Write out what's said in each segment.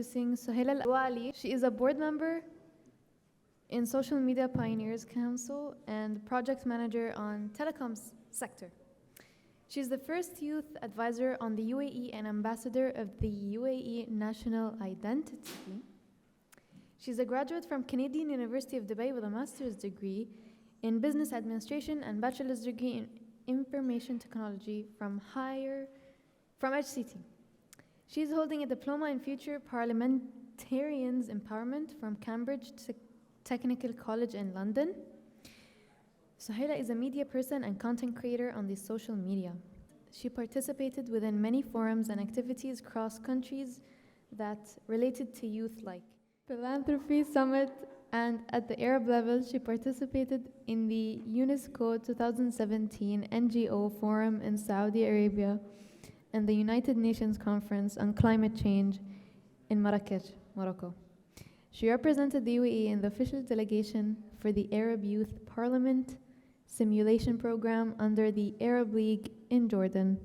introducing Suhaila Alwali. She is a board member in Social Media Pioneers Council and project manager on telecoms sector. She's the first youth advisor on the UAE and ambassador of the UAE National Identity. She's a graduate from Canadian University of Dubai with a master's degree in business administration and bachelor's degree in information technology from HCT. She's holding a diploma in future parliamentarians empowerment from Cambridge Technical College in London. Suhaila is a media person and content creator on the social media. She participated within many forums and activities across countries that related to youth, like Philanthropy Summit, and at the Arab level, she participated in the UNESCO 2017 NGO Forum in Saudi Arabia and the United Nations Conference on Climate Change in Marrakech, Morocco. She represented the UAE in the official delegation for the Arab Youth Parliament Simulation Program under the Arab League in Jordan.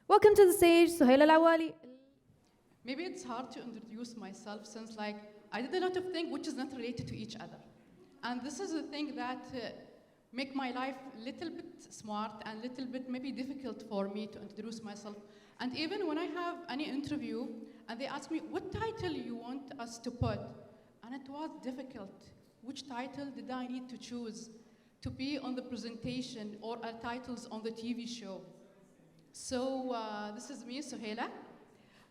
Welcome to the stage, Suhaila Alwali. Maybe it's hard to introduce myself since I did a lot of things which is not related to each other. And this is a thing that make my life a little bit smart and a little bit maybe difficult for me to introduce myself. And even when I have any interview and they ask me, what title you want us to put? And it was difficult. Which title did I need to choose to be on the presentation or titles on the TV show? So this is me, Suhaila.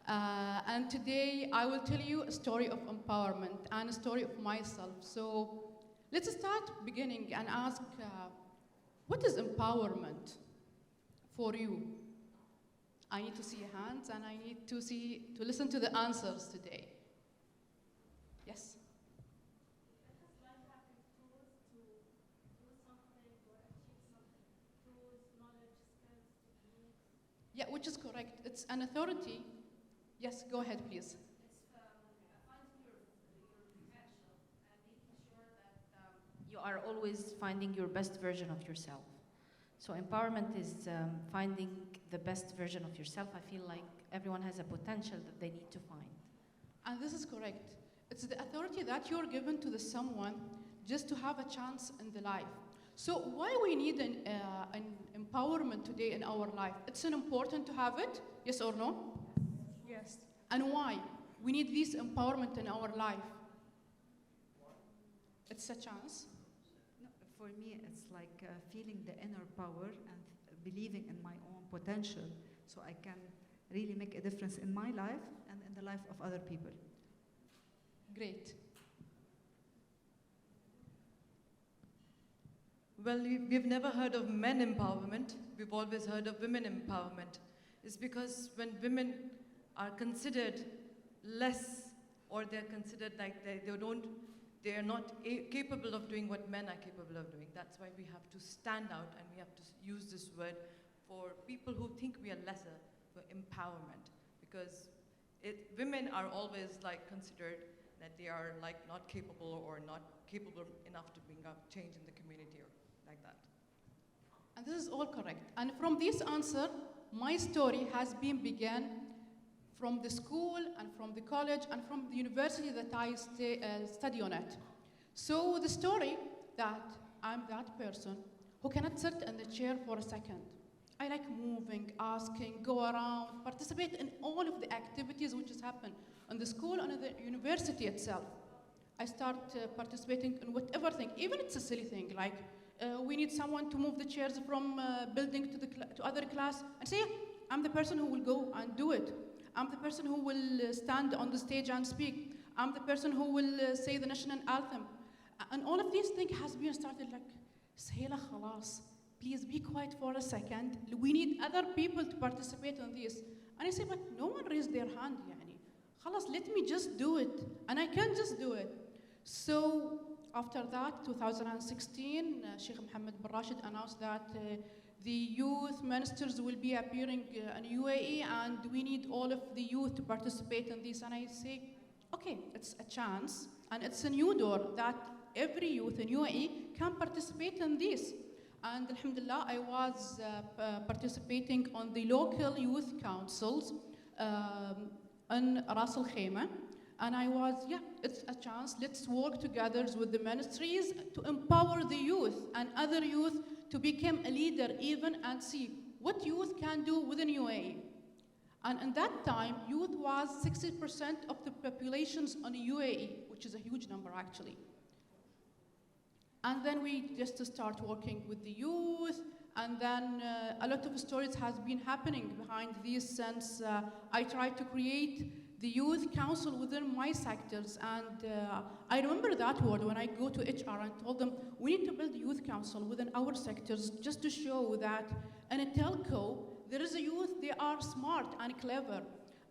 And today I will tell you a story of empowerment and a story of myself. So let's start beginning and ask, what is empowerment for you? I need to see hands and I need to listen to the answers today. Yes? Yeah, which is correct. It's an authority. Yes, go ahead, please. It's finding your potential and making sure that you are always finding your best version of yourself. So empowerment is finding the best version of yourself. I feel like everyone has a potential that they need to find. And this is correct. It's the authority that you're given to someone just to have a chance in the life. So why we need an empowerment today in our life? It's important to have it, yes or no? Yes. And why? We need this empowerment in our life. It's a chance. No, for me, it's like feeling the inner power and believing in my own potential so I can really make a difference in my life and in the life of other people. Great. Well, we've never heard of men empowerment. We've always heard of women empowerment. It's because when women are considered less, or they're considered like they're not capable of doing what men are capable of doing. That's why we have to stand out and we have to use this word for people who think we are lesser, for empowerment. Because women are always considered that they are not capable or not capable enough to bring up change in the community or like that. And this is all correct. And from this answer, my story has been began from the school and from the college and from the university that I study on it. So the story that I'm that person who cannot sit in the chair for a second. I like moving, asking, go around, participate in all of the activities which has happened in the school and in the university itself. I start participating in whatever thing, even it's a silly thing, like we need someone to move the chairs from building to other class, and say, yeah, I'm the person who will go and do it. I'm the person who will stand on the stage and speak. I'm the person who will say the national anthem. And all of these things has been started like, Suhaila, khalas, please be quiet for a second. We need other people to participate in this. And I say, but no one raised their hand, yani. Khalas, let me just do it. And I can just do it. So after that, 2016, Sheikh Mohammed bin Rashid announced that the youth ministers will be appearing in UAE and we need all of the youth to participate in this. And I say, okay, it's a chance and it's a new door that every youth in UAE can participate in this. And alhamdulillah, I was participating on the local youth councils in Ras Al Khaimah. And I was, yeah, it's a chance. Let's work together with the ministries to empower the youth and other youth to become a leader even and see what youth can do within UAE. And in that time, youth was 60% of the populations on UAE, which is a huge number actually. And then we just start working with the youth, and then a lot of stories has been happening behind this since I tried to create the youth council within my sectors. And I remember that word when I go to HR and told them, we need to build a youth council within our sectors just to show that in a telco, there is a youth, they are smart and clever.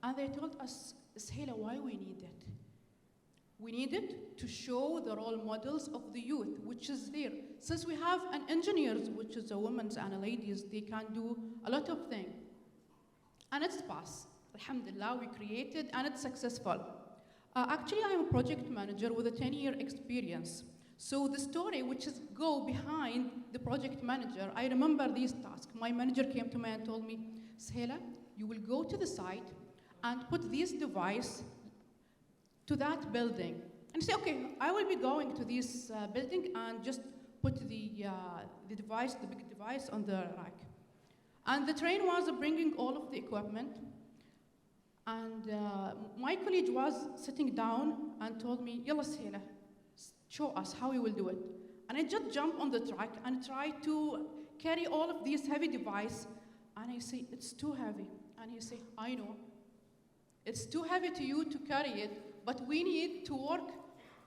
And they told us, Suhaila, why we need it? We need it to show the role models of the youth, which is there. Since we have an engineers, which is a women's and a ladies, they can do a lot of things. And it's passed. Alhamdulillah, we created, and it's successful. Actually, I am a project manager with a 10-year experience. So the story, which is go behind the project manager, I remember these tasks. My manager came to me and told me, Suhaila, you will go to the site and put this device to that building. And I say, okay, I will be going to this building and just put the device, the big device on the rack. And the train was bringing all of the equipment. And my colleague was sitting down and told me, Yalla Suhaila, show us how you will do it. And I just jump on the track and try to carry all of these heavy devices. And I say, it's too heavy. And he say, I know. It's too heavy to you to carry it, but we need to work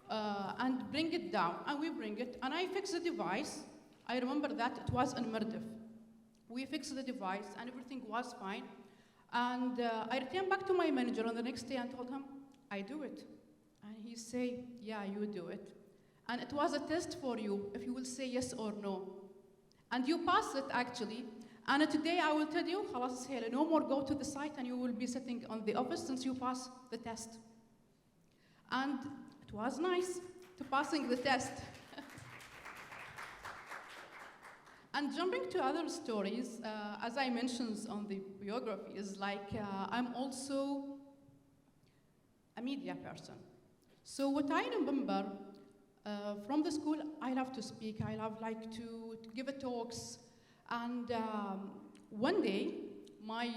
and bring it down. And we bring it, and I fix the device. I remember that it was in Mirdif. We fixed the device, and everything was fine. And I returned back to my manager on the next day and told him, I do it. And he say, yeah, you do it. And it was a test for you, if you will say yes or no. And you pass it, actually. And today I will tell you, خلاص Suhaila, no more go to the site and you will be sitting on the office since you pass the test. And it was nice to passing the test. And jumping to other stories, as I mentioned on the biography, is like I'm also a media person. So what I remember from the school, I love to speak. I love like to give a talks. And one day, my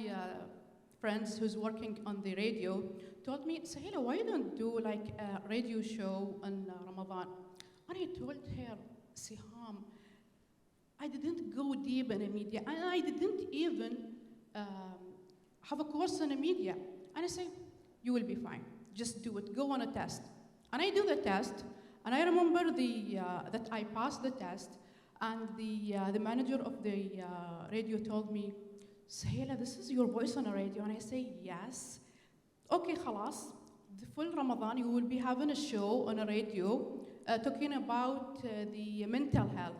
friends who's working on the radio told me, Suhaila, why you don't do like a radio show in Ramadan? And I told her, Siham, I didn't go deep in the media, and I didn't even have a course in the media. And I say, you will be fine. Just do it. Go on a test. And I do the test, and I remember that I passed the test, and the manager of the radio told me, Suhaila, this is your voice on the radio. And I say, yes. Okay, khalas. The full Ramadan, you will be having a show on a radio talking about the mental health.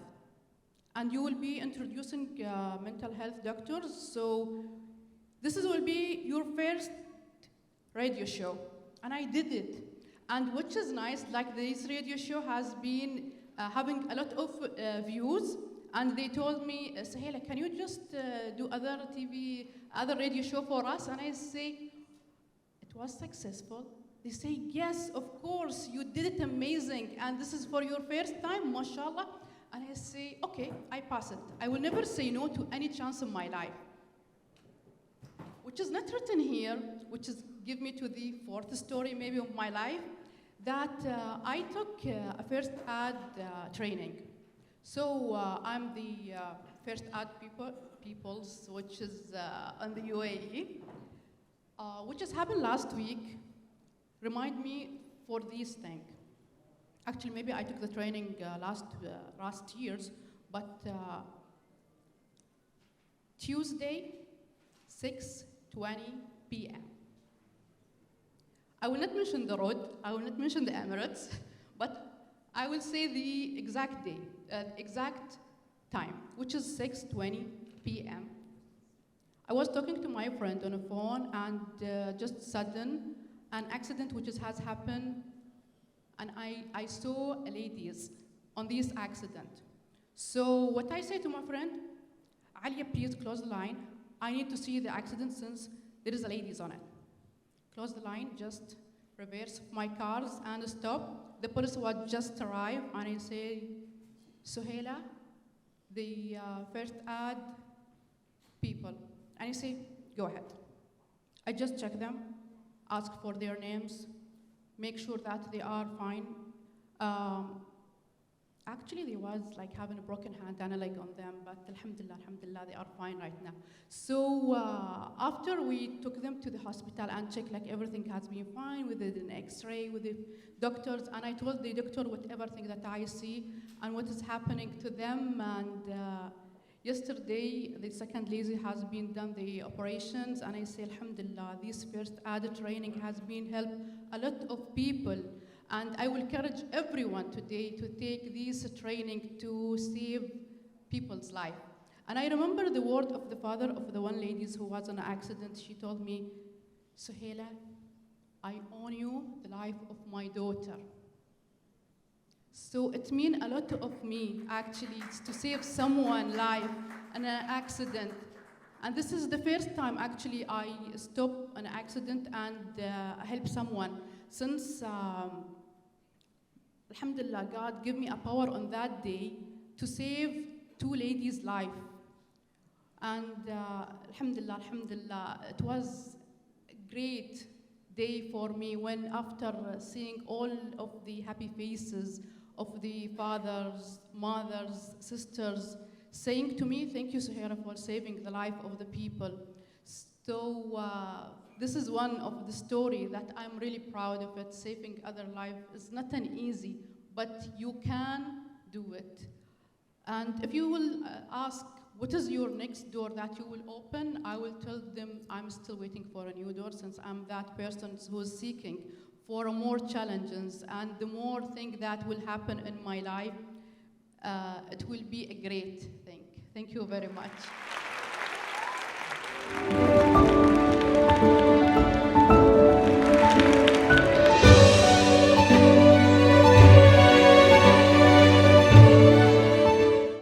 And you will be introducing mental health doctors. So this will be your first radio show. And I did it. And which is nice, like this radio show has been having a lot of views. And they told me, Suhaila, can you just do other radio show for us? And I say, it was successful. They say, yes, of course, you did it amazing. And this is for your first time, mashallah. And I say, okay, I pass it. I will never say no to any chance in my life. Which is not written here, which is give me to the fourth story maybe of my life, that I took a first ad training. So I'm the first ad peoples, which is in the UAE, which has happened last week. Remind me for these things. Actually, maybe I took the training last years, but Tuesday, 6:20 p.m. I will not mention the road, I will not mention the Emirates, but I will say the exact day, exact time, which is 6:20 p.m. I was talking to my friend on the phone, and just sudden, an accident which has happened. And I saw ladies on this accident. So what I say to my friend, Alia, please close the line. I need to see the accident since there is ladies on it. close the line, just reverse my cars and stop. The police would just arrive and I say, Suhaila, the first ad people. And I say, go ahead. I just check them, ask for their names, make sure that they are fine. Actually, they was like having a broken hand and a leg on them, but alhamdulillah, they are fine right now. So after we took them to the hospital and checked like everything has been fine, we did an x-ray with the doctors, and I told the doctor whatever thing that I see and what is happening to them. And yesterday, the second lady has been done the operations, and I say, alhamdulillah, this first added training has been helped a lot of people. And I will encourage everyone today to take this training to save people's life. And I remember the word of the father of the one lady who was in an accident. She told me, Suhaila, I own you the life of my daughter. So it means a lot of me, actually, to save someone's life in an accident. And this is the first time, actually, I stop an accident and help someone. Since, alhamdulillah, God gave me a power on that day to save 2 ladies' life. And alhamdulillah, it was a great day for me when after seeing all of the happy faces of the fathers, mothers, sisters, saying to me, thank you, Suhaila, for saving the life of the people. So this is one of the story that I'm really proud of it. Saving other life is not an easy, but you can do it. And if you will ask, what is your next door that you will open? I will tell them I'm still waiting for a new door, since I'm that person who is seeking for more challenges, and the more thing that will happen in my life, it will be a great thing. Thank you very much.